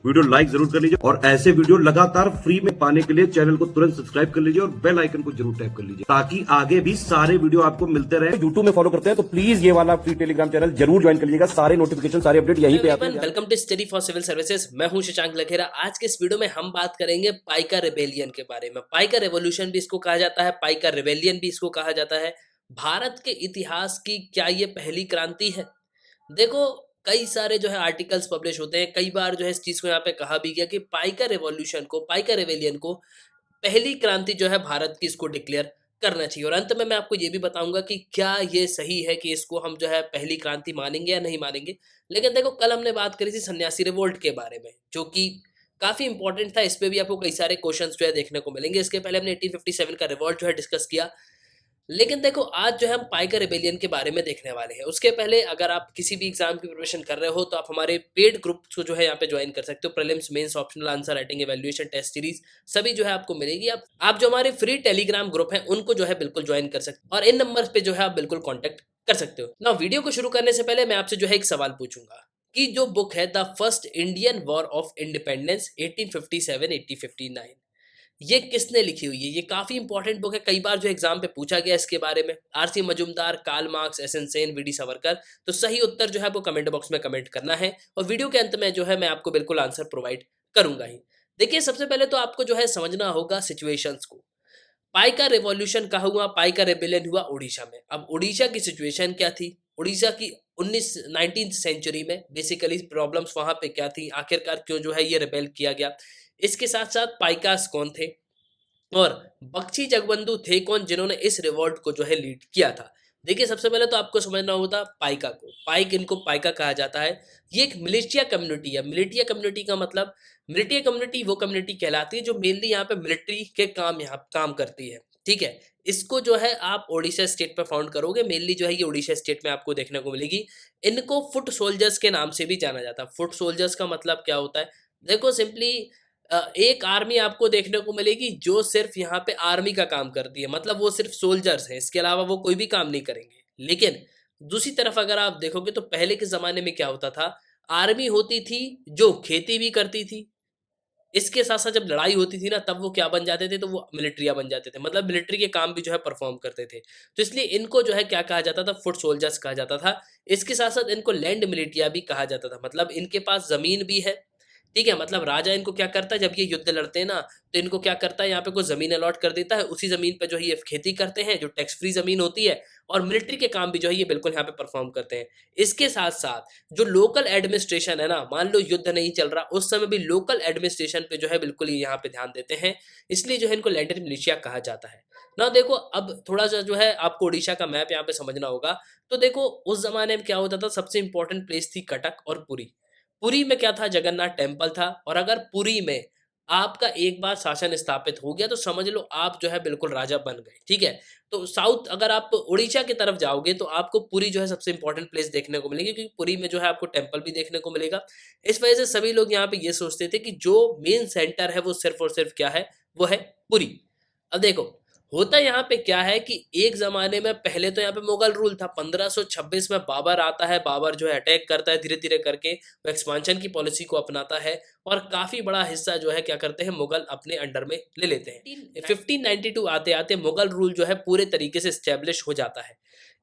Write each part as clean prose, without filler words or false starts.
Video like जरूर कर लीजिए और ऐसे वीडियो लगातार फ्री में पाने के लिए चैनल को तुरंत सब्सक्राइब कर लीजिए और बेल आइकन को जरूर टैप कर लीजिए ताकि आगे भी सारे वीडियो आपको मिलते रहे। यूट्यूब में फॉलो करते हैं तो प्लीज ये वाला फ्री टेलीग्राम चैनल जरूर ज्वाइन कर लीजिएगा। सारे नोटिफिकेशन सारे अपडेट यहीं पे आते हैं। Welcome to study for civil services. मैं हूं शशांक लखेरा। आज के इस वीडियो में हम बात करेंगे पाइका रिबेलियन के बारे में। पाइका रेवोल्यूशन भी इसको कहा जाता है, पाइका रिबेलियन भी इसको कहा जाता है। भारत के इतिहास की क्या ये पहली क्रांति है? देखो, कई सारे जो है आर्टिकल्स पब्लिश होते हैं, कई बार जो है इस चीज को यहाँ पे कहा भी गया कि पाइका रेवोल्यूशन को, पाइका रेवेलियन को पहली क्रांति जो है भारत की, इसको डिक्लेयर करना चाहिए। और अंत में मैं आपको ये भी बताऊंगा कि क्या ये सही है कि इसको हम जो है पहली क्रांति मानेंगे या नहीं मानेंगे। लेकिन देखो, कल हमने बात करी थी सन्यासी रिवोल्ट के बारे में, जो कि काफी इंपॉर्टेंट था। इस पे भी आपको कई सारे क्वेश्चंस जो है देखने को मिलेंगे। इसके पहले हमने 1857 का रिवोल्ट जो है डिस्कस किया। लेकिन देखो, आज जो है हम पाइका रिबेलियन के बारे में देखने वाले हैं। उसके पहले अगर आप किसी भी एग्जाम की प्रिपरेशन कर रहे हो तो आप हमारे पेड ग्रुप को जो है यहाँ पे ज्वाइन कर सकते हो। Prelims, mains, optional, answer writing, evaluation, test series सभी जो है आपको मिलेगी। आप जो हमारे फ्री टेलीग्राम ग्रुप है उनको जो है बिल्कुल ज्वाइन कर सकते हो और इन नंबर पे जो है आप बिल्कुल कॉन्टेक्ट कर सकते हो ना। वीडियो को शुरू करने से पहले मैं आपसे जो है एक सवाल पूछूंगा कि जो बुक है the first Indian war of independence 1857-1859, ये किसने लिखी हुई है? ये काफी इंपॉर्टेंट बुक है। कई बार जो एग्जाम पे पूछा गया इसके बारे में। RC Majumdar, Karl Marx, S N Sen, VD Savarkar. तो सही उत्तर जो है आपको कमेंट बॉक्स में कमेंट करना है और वीडियो के अंत में जो है मैं आपको बिल्कुल आंसर प्रोवाइड करूंगा ही। देखिए, सबसे पहले तो आपको जो है समझना होगा सिचुएशंस को। पाइका रेवोल्यूशन कहा हुआ, पाइका रेबेलियन हुआ उड़ीसा में। अब उड़ीसा की सिचुएशन क्या थी? उड़ीसा की 19th सेंचुरी में बेसिकली प्रॉब्लम्स वहां पे क्या थी, आखिरकार क्यों जो है ये रिबेल किया गया। इसके साथ साथ पाइकास कौन थे और बख्शी जगबंधु थे कौन जिन्होंने इस रिवॉल्ट को जो है लीड किया था। देखिए, सबसे पहले तो आपको समझना होता पाइका को। पाइक, इनको पाइका कहा जाता है। ये एक मिलिशिया कम्युनिटी है। मिलिटिया कम्युनिटी का मतलब, मिलिटिया कम्युनिटी वो कम्युनिटी कहलाती है जो मेनली यहाँ पे मिलिट्री के काम यहाँ काम करती है। ठीक है, इसको जो है आप ओडिशा स्टेट पे फाउंड करोगे। मेनली जो है ये ओडिशा स्टेट में आपको देखने को मिलेगी। इनको फुट सोल्जर्स के नाम से भी जाना जाता है। फुट सोल्जर्स का मतलब क्या होता है? देखो, सिंपली एक आर्मी आपको देखने को मिलेगी जो सिर्फ यहाँ पे आर्मी का काम करती है, मतलब वो सिर्फ सोल्जर्स हैं, इसके अलावा वो कोई भी काम नहीं करेंगे। लेकिन दूसरी तरफ अगर आप देखोगे तो पहले के जमाने में क्या होता था, आर्मी होती थी जो खेती भी करती थी। इसके साथ साथ जब लड़ाई होती थी ना, तब वो क्या बन जाते थे, तो वो मिलिट्रिया बन जाते थे, मतलब मिलिट्री के काम भी जो है परफॉर्म करते थे। तो इसलिए इनको जो है क्या कहा जाता था, फुट सोल्जर्स कहा जाता था। इसके साथ साथ इनको लैंड मिलिटिया भी कहा जाता था, मतलब इनके पास जमीन भी है। ठीक है, मतलब राजा इनको क्या करता है, जब ये युद्ध लड़ते हैं ना, तो इनको क्या करता है, यहाँ पे कोई जमीन अलॉट कर देता है। उसी जमीन पे जो है ये खेती करते हैं, जो टैक्स फ्री जमीन होती है, और मिलिट्री के काम भी जो है ये बिल्कुल यहाँ पे परफॉर्म करते हैं। इसके साथ साथ जो लोकल एडमिनिस्ट्रेशन है ना, मान लो युद्ध नहीं चल रहा, उस समय भी लोकल एडमिनिस्ट्रेशन पे जो है बिल्कुल ये यहाँ पे ध्यान देते हैं। इसलिए जो है इनको लैंडेड मिलिशिया कहा जाता है ना। देखो, अब थोड़ा सा जो है आपको उड़ीसा का मैप यहाँ पे समझना होगा। तो देखो, उस जमाने में क्या होता था, सबसे इंपॉर्टेंट प्लेस थी कटक और पुरी। पुरी में क्या था, जगन्नाथ टेम्पल था। और अगर पुरी में आपका एक बार शासन स्थापित हो गया तो समझ लो आप जो है बिल्कुल राजा बन गए। ठीक है, तो साउथ अगर आप उड़ीसा की तरफ जाओगे तो आपको पुरी जो है सबसे इंपॉर्टेंट प्लेस देखने को मिलेगी, क्योंकि पुरी में जो है आपको टेम्पल भी देखने को मिलेगा। इस वजह से सभी लोग यहाँ पे ये सोचते थे कि जो मेन सेंटर है वो सिर्फ और सिर्फ क्या है, वो है पुरी। अब देखो, होता यहाँ पे क्या है कि एक जमाने में पहले तो यहाँ पे मुगल रूल था। 1526 में बाबर आता है। बाबर जो है अटैक करता है, धीरे धीरे करके वो एक्सपांशन की पॉलिसी को अपनाता है और काफी बड़ा हिस्सा जो है क्या करते हैं, मुगल अपने अंडर में ले लेते हैं। 1592 आते आते मुगल रूल जो है पूरे तरीके से स्टेब्लिश हो जाता है।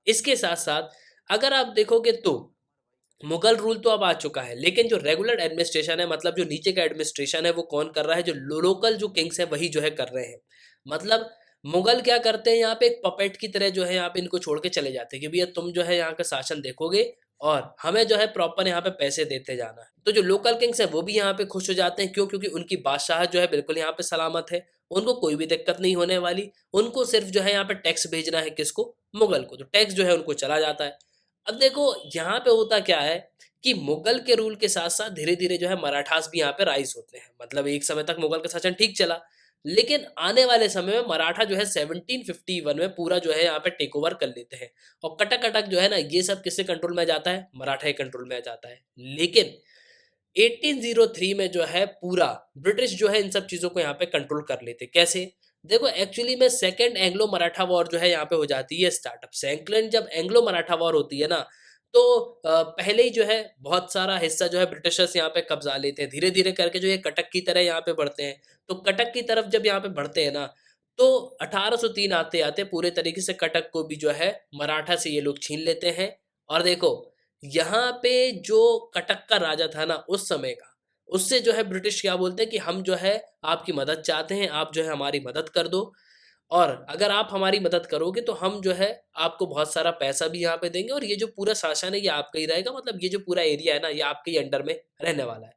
इसके साथ साथ अगर आप देखोगे तो मुगल रूल तो अब आ चुका है, लेकिन जो रेगुलर एडमिनिस्ट्रेशन है, मतलब जो नीचे का एडमिनिस्ट्रेशन है, वो कौन कर रहा है, जो लोकल जो किंग्स है वही जो है कर रहे हैं। मतलब मुगल क्या करते हैं, यहाँ पे एक पपेट की तरह जो है यहाँ पे इनको छोड़ के चले जाते हैं कि भैया तुम जो है यहाँ का शासन देखोगे और हमें जो है प्रॉपर यहाँ पे पैसे देते जाना है। तो जो लोकल किंग्स है वो भी यहाँ पे खुश हो जाते हैं। क्यों? क्योंकि उनकी बादशाह जो है बिल्कुल यहाँ पे सलामत है, उनको कोई भी दिक्कत नहीं होने वाली। उनको सिर्फ जो है यहाँ पे टैक्स भेजना है, किसको, मुगल को। तो टैक्स जो है उनको चला जाता है। अब देखो, यहाँ पे होता क्या है कि मुगल के रूल के साथ साथ धीरे धीरे जो है मराठास भी यहाँ पे राइज होते हैं। मतलब एक समय तक मुगल का शासन ठीक चला, लेकिन आने वाले समय में मराठा जो है 1751 में पूरा जो है यहाँ पे टेक ओवर कर लेते हैं। और कटक कटक जो है ना, ये सब किसके कंट्रोल में आ जाता है, मराठा के कंट्रोल में आ जाता है। लेकिन 1803 में जो है पूरा ब्रिटिश जो है इन सब चीजों को यहाँ पे कंट्रोल कर लेते। कैसे? देखो, एक्चुअली में सेकंड एंग्लो मराठा वॉर जो है यहाँ पे हो जाती है स्टार्टअप। सेकंड जब एंग्लो मराठा वॉर होती है ना, तो पहले ही जो है बहुत सारा हिस्सा जो है ब्रिटिशर्स यहाँ पे कब्जा लेते हैं। धीरे-धीरे करके जो ये कटक की तरह यहाँ पे बढ़ते हैं। तो कटक की तरफ जब यहाँ पे बढ़ते हैं ना, तो 1803 आते-आते पूरे तरीके से कटक को भी जो है मराठा से ये लोग छीन लेते हैं। और देखो, यहाँ पे जो कटक का राजा था ना उस समय का, उससे जो है ब्रिटिश क्या बोलते हैं कि हम जो है आपकी मदद चाहते हैं, आप जो है हमारी मदद कर दो। और अगर आप हमारी मदद करोगे तो हम जो है आपको बहुत सारा पैसा भी यहाँ पे देंगे और ये जो पूरा शासन है ये आपका ही रहेगा, मतलब ये जो पूरा एरिया है ना ये आपके ही अंडर में रहने वाला है।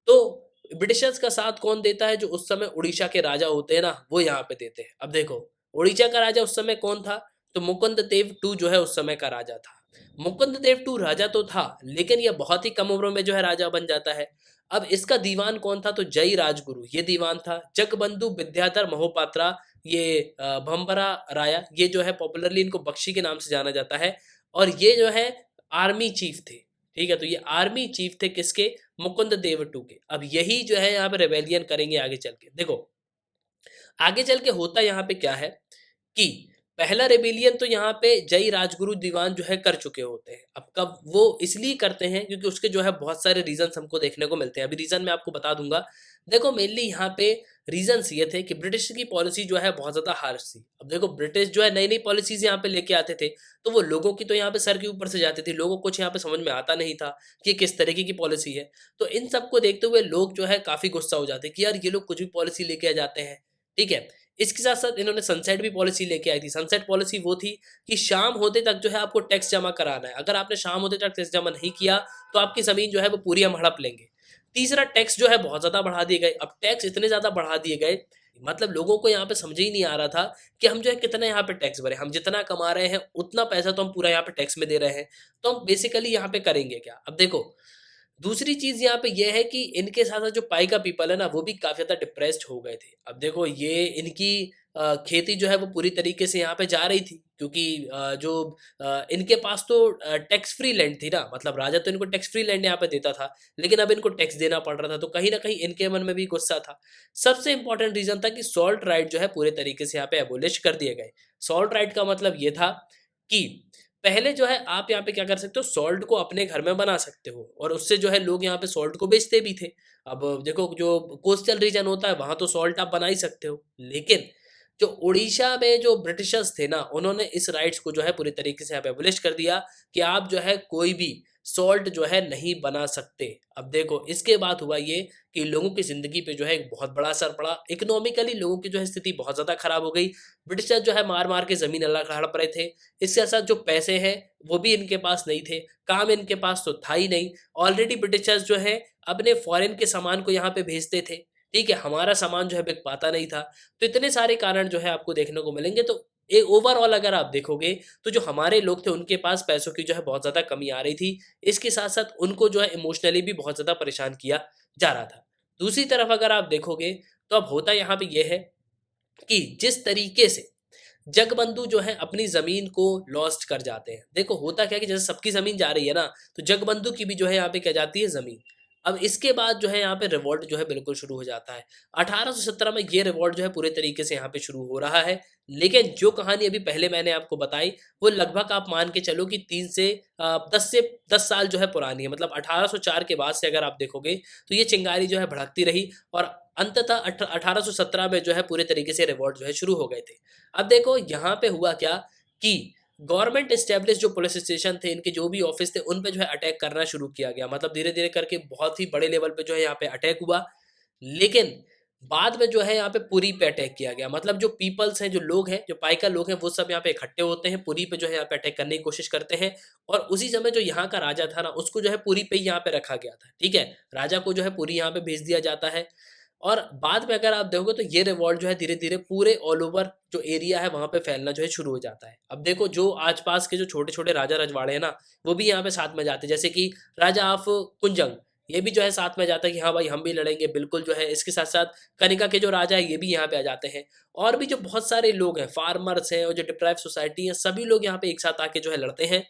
तो ब्रिटिशर्स का साथ कौन देता है? जो उस समय उड़ीसा के राजा होते हैं ना वो यहाँ पे देते हैं। अब देखो, उड़ीसा का राजा उस समय कौन था? तो मुकुंद देव टू जो है उस समय का राजा था। मुकुंद देव टू राजा तो था, लेकिन ये बहुत ही कम उम्र में जो है राजा बन जाता है। अब इसका दीवान कौन था? तो जय राजगुरु ये दीवान था। जगबंधु विद्याधर महोपात्रा, ये भंबरा राया, ये जो है पॉपुलरली इनको बख्शी के नाम से जाना जाता है। और ये जो है आर्मी चीफ थे, ठीक है? तो ये आर्मी चीफ थे किसके? मुकुंद देव टू के। अब यही जो है यहाँ पे रेबेलियन करेंगे आगे चल के। देखो, आगे चल के होता यहाँ पे क्या है कि पहला रेबेलियन तो यहाँ पे जय राजगुरु दीवान जो है कर चुके होते हैं। अब कब वो इसलिए करते हैं क्योंकि उसके जो है बहुत सारे रीजंस हमको देखने को मिलते हैं। अभी रीजन मैं आपको बता दूंगा। देखो, मेनली यहाँ पे रीजंस ये थे कि ब्रिटिश की पॉलिसी जो है बहुत ज्यादा हार्श थी। अब देखो, ब्रिटिश जो है नई नई पॉलिसीज यहाँ पे लेके आते थे, तो वो लोगों की तो यहाँ पे सर के ऊपर से जाती थी। लोगों को कुछ यहाँ पे समझ में आता नहीं था कि किस तरीके की पॉलिसी है। तो इन सबको देखते हुए लोग जो है काफी गुस्सा हो जाते कि यार ये लोग कुछ भी पॉलिसी लेके आ जाते हैं, ठीक है? इसके साथ-साथ इन्होंने सनसेट भी पॉलिसी लेके आई थी। सनसेट पॉलिसी वो थी कि शाम होते तक जो है आपको टैक्स जमा कराना है। अगर आपने शाम होते तक टैक्स जमा नहीं किया, तो आपकी ज़मीन जो है वो पूरी हम हड़प लेंगे। तीसरा, टैक्स जो है बहुत ज़्यादा बढ़ा दिए गए। अब टैक्स इतने ज़्यादा बढ़ा दिए गए, मतलब लोगों को यहाँ पे समझ ही नहीं आ रहा था कि हम जो है कितना यहाँ पे टैक्स भरें। हम जितना कमा रहे हैं, उतना पैसा तो हम पूरा यहाँ पे टैक्स में दे रहे हैं। तो हम बेसिकली यहाँ पे करेंगे क्या? अब देखो, दूसरी चीज़ यहाँ पे ये है कि इनके साथ-साथ जो पाइका पीपल है ना, वो भी काफ़ी ज़्यादा डिप्रेस्ड हो गए थे। अब देखो, ये इनकी खेती जो है वो पूरी तरीके से यहाँ पे जा रही थी क्योंकि इनके पास तो टैक्स फ्री लैंड थी ना, मतलब राजा तो इनको टैक्स फ्री लैंड यहाँ पे देता था, लेकिन अब इनको टैक्स देना पड़ रहा था, तो कहीं न कहीं इनके मन में भी गुस्सा था। सबसे इम्पोर्टेंट रीज़न था कि सॉल्ट राइट जो है पूरे तरीके से यहाँ पे एबॉलिश कर दिए गए। सॉल्ट राइट का मतलब ये था कि पहले जो है आप यहाँ पे क्या कर सकते हो, सॉल्ट को अपने घर में बना सकते हो और उससे जो है लोग यहाँ पे सॉल्ट को बेचते भी थे। अब देखो, जो कोस्टल रीजन होता है वहाँ तो सॉल्ट आप बना ही सकते हो, लेकिन जो उड़ीसा में जो ब्रिटिशर्स थे ना, उन्होंने इस राइट्स को जो है पूरी तरीके से यहाँ पे एबॉलिश कर दिया कि आप जो है कोई भी सॉल्ट जो है नहीं बना सकते। अब देखो, इसके बाद हुआ ये कि लोगों की ज़िंदगी पे जो है एक बहुत बड़ा असर पड़ा। इकोनॉमिकली लोगों की जो है स्थिति बहुत ज़्यादा खराब हो गई। ब्रिटिशर्स जो है मार-मार के ज़मीन हड़प रहे थे। इसके साथ जो पैसे हैं वो भी इनके पास नहीं थे, काम इनके पास तो था ही नहीं। ऑलरेडी ब्रिटिशर्स जो है अपने फॉरेन के सामान को यहाँ पे भेजते थे, ठीक है? हमारा सामान जो है बिक पाता नहीं था। तो इतने सारे कारण जो है आपको देखने को मिलेंगे। तो ओवरऑल अगर आप देखोगे तो जो हमारे लोग थे उनके पास पैसों की जो है बहुत ज़्यादा कमी आ रही थी। इसके साथ-साथ उनको जो है इमोशनली भी बहुत ज़्यादा परेशान किया जा रहा था। दूसरी तरफ अगर आप देखोगे तो अब होता यहाँ पे ये है कि जिस तरीके से जगबंधु जो है अपनी ज़मीन को लॉस्ट कर जाते हैं। देखो, होता क्या है कि जैसे सबकी ज़मीन जा रही है ना, तो जगबंधु की भी जो है यहाँ पे क्या जाती है, ज़मीन। अब इसके बाद जो है यहाँ पे रिवॉल्ट जो है बिल्कुल शुरू हो जाता है। 1817 में ये रिवॉल्ट जो है पूरे तरीके से यहाँ पे शुरू हो रहा है। लेकिन जो कहानी अभी पहले मैंने आपको बताई, वो लगभग आप मान के चलो कि 3 से 10 साल जो है पुरानी है। मतलब 1804 के बाद से अगर आप देखोगे, तो ये चिंगारी जो है भड़कती रही और अंततः 1817 में जो है पूरे तरीके से रिवॉल्ट जो है शुरू हो गए थे। अब देखो, यहाँ पे हुआ क्या कि गवर्नमेंट एस्टेब्लिश जो पुलिस स्टेशन थे, इनके जो भी ऑफिस थे, उन पे जो है अटैक करना शुरू किया गया। मतलब धीरे-धीरे करके बहुत ही बड़े लेवल पे जो है यहाँ पे अटैक हुआ। लेकिन बाद में जो है यहाँ पे पुरी पे अटैक किया गया। मतलब जो पीपल्स हैं, जो लोग हैं, जो पाइका लोग हैं, वो सब यहाँ पे इकट्ठे होते हैं, पुरी पे जो है यहाँ पे अटैक करने की कोशिश करते हैं। और उसी समय जो यहाँ का राजा था ना, उसको जो है पुरी पे ही यहाँ पे रखा गया था, ठीक है? राजा को जो है पुरी यहाँ पे भेज दिया जाता है। और बाद में अगर आप देखोगे तो ये रिवॉल्ट जो है धीरे-धीरे पूरे ऑल ओवर जो एरिया है वहाँ पे फैलना जो है शुरू हो जाता है। अब देखो, जो आस-पास के जो छोटे-छोटे राजा रजवाड़े हैं ना, वो भी यहाँ पे साथ में जाते हैं। जैसे कि राजा ऑफ कुंजंग, ये भी जो है साथ में जाता है कि हाँ भाई, हम भी लड़ेंगे बिल्कुल जो है। इसके साथ-साथ कनिका के जो राजा है, ये भी यहाँ पे आ जाते हैं। और भी जो बहुत सारे लोग हैं, फार्मर्स हैं और जो डिप्राइव्ड सोसाइटी है, सभी लोग यहाँ पे एक साथ आके जो है लड़ते हैं।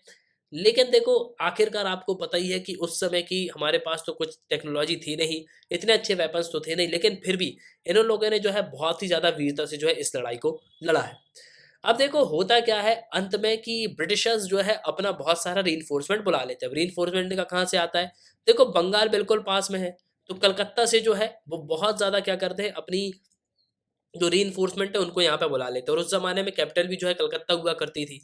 लेकिन देखो, आखिरकार आपको पता ही है कि उस समय की हमारे पास तो कुछ टेक्नोलॉजी थी नहीं, इतने अच्छे वेपन्स तो थे नहीं, लेकिन फिर भी इन लोगों ने जो है बहुत ही ज़्यादा वीरता से जो है इस लड़ाई को लड़ा है। अब देखो होता क्या है अंत में कि ब्रिटिशर्स जो है अपना बहुत सारा रीइंफोर्समेंट बुला लेते हैं। रीइंफोर्समेंट का कहाँ से आता है? देखो बंगाल बिल्कुल पास में है, तो कलकत्ता से जो है वो बहुत ज़्यादा क्या करते हैं अपनी जो रीइंफोर्समेंट है उनको यहाँ पे बुला लेते हैं। और उस ज़माने में कैपिटल भी जो है कलकत्ता हुआ करती थी।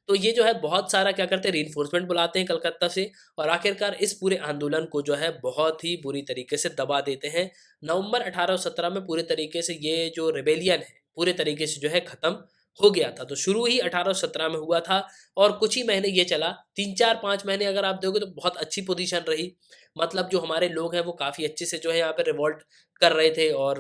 तो ये जो है बहुत सारा क्या करते हैं रीइंफोर्समेंट बुलाते हैं कलकत्ता से और आखिरकार इस पूरे आंदोलन को जो है बहुत ही बुरी तरीके से दबा देते हैं। नवंबर 1817 में पूरे तरीके से ये जो रिबेलियन है पूरे तरीके से जो है ख़त्म हो गया था। तो शुरू ही 1817 में हुआ था और कुछ ही महीने ये चला। 3, 4, 5 महीने अगर आप देखोगे तो बहुत अच्छी पोज़ीशन रही। मतलब जो हमारे लोग हैं वो काफ़ी अच्छे से जो है यहाँ पे रिवोल्ट कर रहे थे और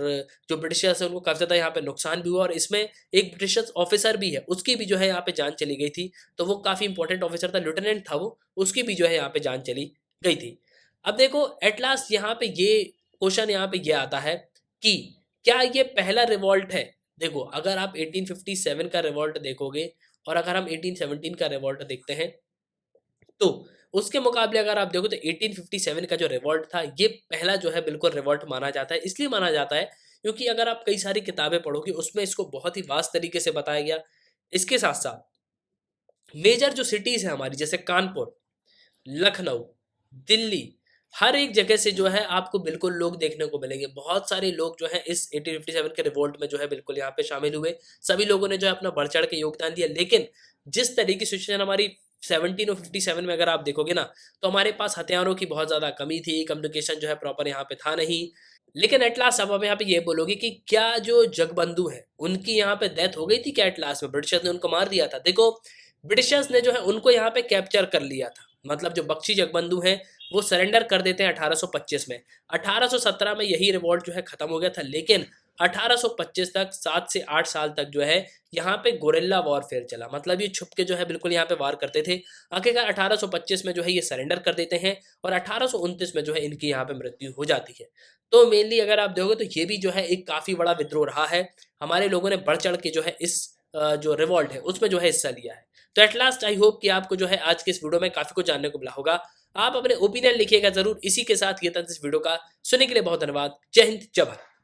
जो ब्रिटिशर्स हैं उनको काफ़ी ज़्यादा यहाँ पे नुकसान भी हुआ और इसमें एक ब्रिटिश ऑफिसर भी है, उसकी भी जो है यहाँ पे जान चली गई थी। तो वो काफ़ी इंपॉर्टेंट ऑफिसर था, लेफ्टिनेंट था वो, उसकी भी जो है यहाँ पे जान चली गई थी। अब देखो एट लास्ट यहाँ पे ये क्वेश्चन यहाँ पे ये आता है कि क्या ये पहला रिवॉल्ट है? देखो अगर आप 1857 का रिवॉल्ट देखोगे और अगर हम 1817 का रिवॉल्ट देखते हैं तो उसके मुकाबले अगर आप देखो तो 1857 का जो रिवॉल्ट था ये पहला जो है बिल्कुल रिवॉल्ट माना जाता है। इसलिए माना जाता है क्योंकि अगर आप कई सारी किताबें पढ़ोगे उसमें इसको बहुत ही वास्ट तरीके से बताया गया। इसके साथ साथ मेजर जो सिटीज है हमारी जैसे कानपुर, लखनऊ, दिल्ली, हर एक जगह से जो है आपको बिल्कुल लोग देखने को मिलेंगे। बहुत सारे लोग जो हैं इस 1857 के रिवोल्ट में जो है बिल्कुल यहाँ पे शामिल हुए। सभी लोगों ने जो है अपना बढ़-चढ़ के योगदान दिया। लेकिन जिस तरह की सिचुएशन हमारी 17 और 57 में अगर आप देखोगे ना, तो हमारे पास हथियारों की बहुत ज़्यादा कमी थी, कम्युनिकेशन जो है प्रॉपर यहाँ पे था नहीं। लेकिन एट लास्ट अब आप यहाँ पे ये बोलोगे कि क्या जो जगबंधु हैं, उनकी यहाँ पे डेथ हो गई थी क्या एट लास्ट में? ब्रिटिशर्स ने उनको मार दिया था। देखो ब्रिटिशर्स ने जो है उनको यहाँ पे कैप्चर कर लिया था। मतलब जो बख्शी जगबंधु हैं वो सरेंडर कर देते हैं 1825 में। 1817 में यही रिवॉल्ट जो है खत्म हो गया था। लेकिन 1825 तक 7 से 8 साल तक जो है यहाँ पे गोरिल्ला वॉरफेयर चला। मतलब ये छुप के जो है बिल्कुल यहाँ पे वार करते थे। आखिरकार 1825 में जो है ये सरेंडर कर देते हैं और 1829 में जो है इनकी यहाँ पे मृत्यु हो जाती है। तो मेनली अगर आप देखोगे तो ये भी जो है एक काफ़ी बड़ा विद्रोह रहा है। हमारे लोगों ने बढ़ चढ़ के जो है इस जो रिवॉल्ट है उसमें जो है हिस्सा लिया है। तो एट लास्ट आई होप कि आपको जो है आज के इस वीडियो में काफ़ी कुछ जानने को मिला होगा। आप अपने ओपिनियन लिखिएगा ज़रूर। इसी के साथ ये था इस वीडियो का। सुनने के लिए बहुत धन्यवाद। जय हिंद, जय भारत।